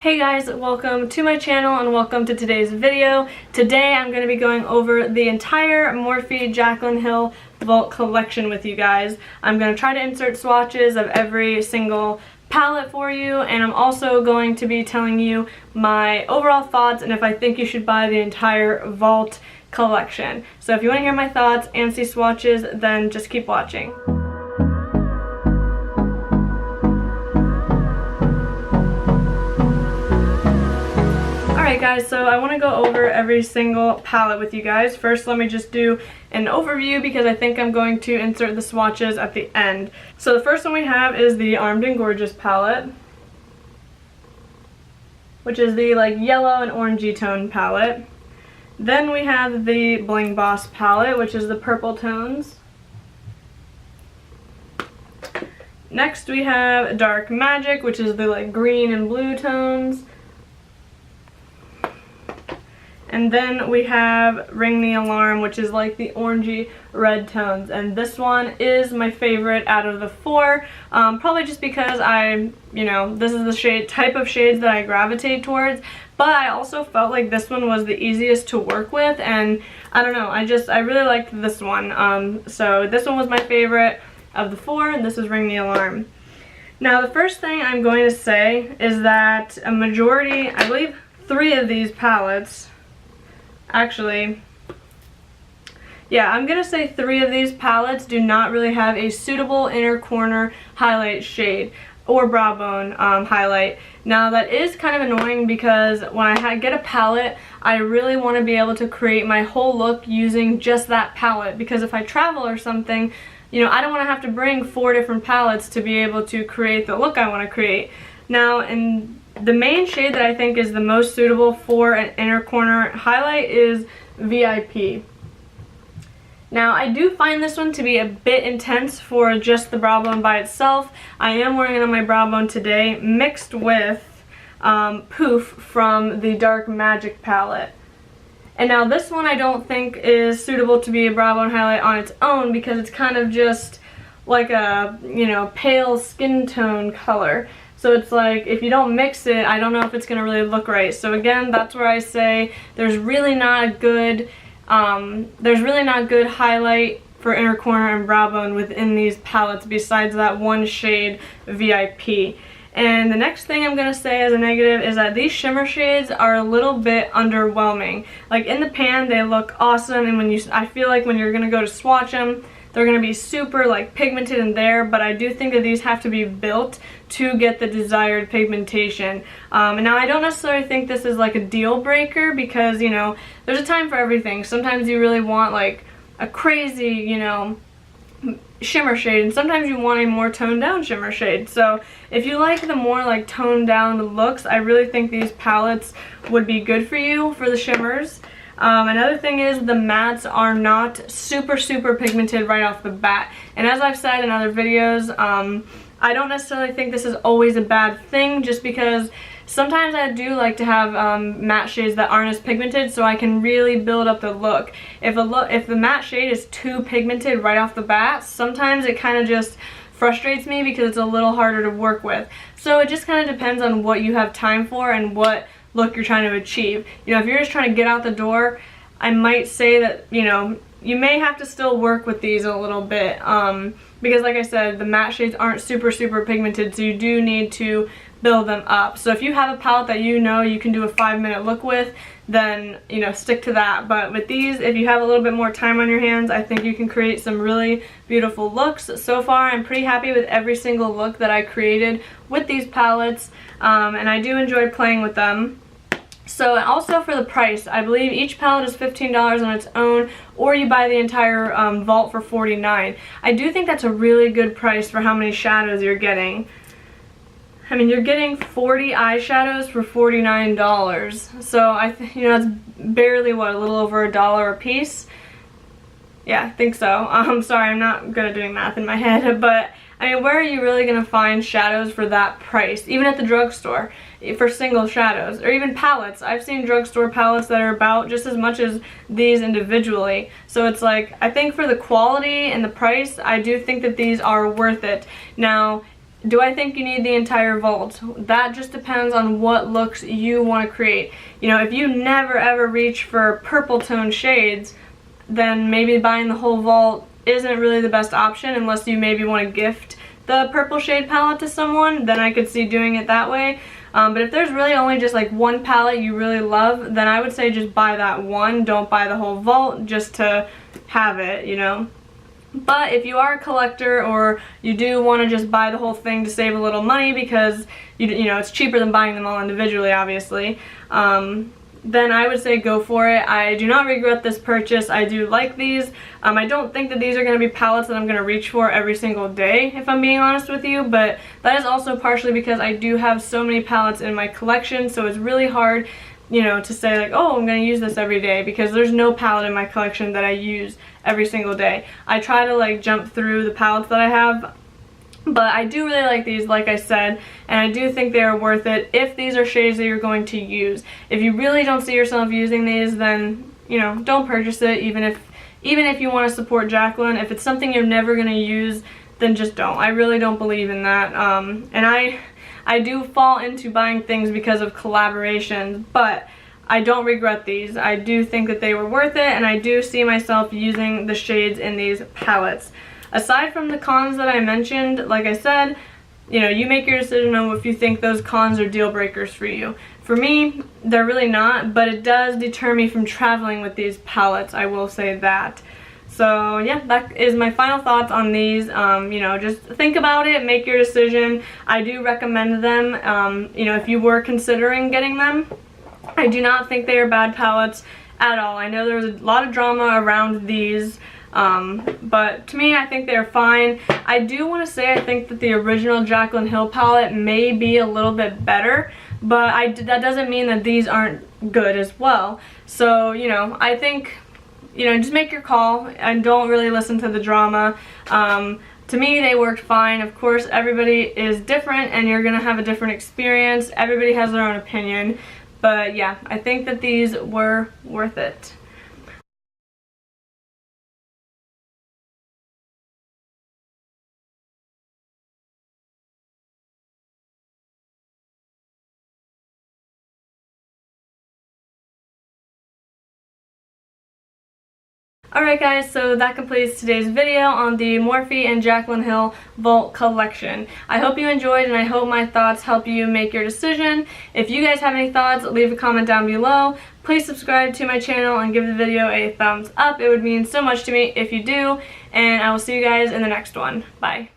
Hey guys, welcome to my channel and welcome to today's video. Today I'm going to be going over the entire Morphe Jaclyn Hill Vault collection with you guys. I'm going to try to insert swatches of every single palette for you, and I'm also going to be telling you my overall thoughts and if I think you should buy the entire Vault collection. So if you want to hear my thoughts and see swatches, then just keep watching. Alright guys, so I want to go over every single palette with you guys. First, let me just do an overview because I think I'm going to insert the swatches at the end. So the first one we have is the Armed and Gorgeous palette, which is the yellow and orangey tone palette. Then we have the Bling Boss palette, which is the purple tones. Next we have Dark Magic, which is the green and blue tones. And then we have Ring the Alarm, which is the orangey red tones. And this one is my favorite out of the four, probably just because this is the type of shades that I gravitate towards. But I also felt like this one was the easiest to work with, and I don't know, I really liked this one. So this one was my favorite of the four, and this is Ring the Alarm. Now the first thing I'm going to say is that a majority, I believe 3 of these palettes, actually, yeah, I'm gonna say 3 of these palettes do not really have a suitable inner corner highlight shade or brow bone highlight. Now that is kind of annoying because when I get a palette, I really want to be able to create my whole look using just that palette, because if I travel or something, I don't want to have to bring 4 different palettes to be able to create the look I want to create. Now, the main shade that I think is the most suitable for an inner corner highlight is VIP. Now, I do find this one to be a bit intense for just the brow bone by itself. I am wearing it on my brow bone today, mixed with Poof from the Dark Magic palette. And now this one I don't think is suitable to be a brow bone highlight on its own because it's kind of just like a, pale skin tone color. So it's if you don't mix it, I don't know if it's going to really look right. So again, that's where I say there's really not a good highlight for inner corner and brow bone within these palettes besides that one shade VIP. And the next thing I'm going to say as a negative is that these shimmer shades are a little bit underwhelming. In the pan, they look awesome, and I feel like when you're going to go to swatch them, they're going to be super pigmented in there, but I do think that these have to be built to get the desired pigmentation. And now I don't necessarily think this is a deal breaker because, there's a time for everything. Sometimes you really want a crazy, shimmer shade, and sometimes you want a more toned down shimmer shade. So if you like the more toned down looks, I really think these palettes would be good for you for the shimmers. Another thing is the mattes are not super pigmented right off the bat, and as I've said in other videos, I don't necessarily think this is always a bad thing, just because sometimes I do like to have matte shades that aren't as pigmented so I can really build up the look. If the matte shade is too pigmented right off the bat, sometimes it kind of just frustrates me because it's a little harder to work with. So it just kind of depends on what you have time for and what look you're trying to achieve. If you're just trying to get out the door, I might say that, you may have to still work with these a little bit, because like I said, the matte shades aren't super pigmented, so you do need to build them up. So if you have a palette that you can do a 5-minute look with, then stick to that. But with these, if you have a little bit more time on your hands, I think you can create some really beautiful looks. So far, I'm pretty happy with every single look that I created with these palettes, and I do enjoy playing with them. So also for the price, I believe each palette is $15 on its own, or you buy the entire vault for $49. I do think that's a really good price for how many shadows you're getting. I mean, you're getting 40 eyeshadows for $49. So I think, it's barely a little over $1 a piece. Yeah, I think so. I'm sorry, I'm not good at doing math in my head, but I mean, where are you really going to find shadows for that price? Even at the drugstore, for single shadows, or even palettes. I've seen drugstore palettes that are about just as much as these individually. So it's I think for the quality and the price, I do think that these are worth it. Now, Do I think you need the entire vault? That just depends on what looks you want to create. You know, if you never ever reach for purple tone shades, then maybe buying the whole vault isn't really the best option unless you maybe want to gift the purple shade palette to someone. Then I could see doing it that way. But if there's really only just like one palette you really love, then I would say just buy that one. Don't buy the whole vault just to have it, you know. But if you are a collector, or you do want to just buy the whole thing to save a little money because you know it's cheaper than buying them all individually, obviously, then I would say go for it. I do not regret this purchase. I do like these. I don't think that these are going to be palettes that I'm going to reach for every single day, if I'm being honest with you, but that is also partially because I do have so many palettes in my collection, so it's really hard, you know, to say like, oh, I'm going to use this every day, because there's no palette in my collection that I use every single day. I try to like jump through the palettes that I have, but I do really like these, like I said, and I do think they are worth it if these are shades that you're going to use. If you really don't see yourself using these, then, you know, don't purchase it, even if you want to support Jaclyn. If it's something you're never going to use, then just don't. I really don't believe in that. And I do fall into buying things because of collaborations, but I don't regret these. I do think that they were worth it, and I do see myself using the shades in these palettes. Aside from the cons that I mentioned, like I said, you know, you make your decision on if you think those cons are deal breakers for you. For me, they're really not, but it does deter me from traveling with these palettes, I will say that. So yeah, that is my final thoughts on these. You know, just think about it, make your decision. I do recommend them, you know, if you were considering getting them. I do not think they are bad palettes at all. I know there was a lot of drama around these, but to me, I think they're fine. I do want to say I think that the original Jaclyn Hill palette may be a little bit better, but that doesn't mean that these aren't good as well. So, you know, I think, you know, just make your call and don't really listen to the drama. To me, they worked fine. Of course, everybody is different and you're going to have a different experience. Everybody has their own opinion. But yeah, I think that these were worth it. Alright guys, so that completes today's video on the Morphe and Jaclyn Hill Vault collection. I hope you enjoyed, and I hope my thoughts help you make your decision. If you guys have any thoughts, leave a comment down below. Please subscribe to my channel and give the video a thumbs up. It would mean so much to me if you do, and I will see you guys in the next one. Bye.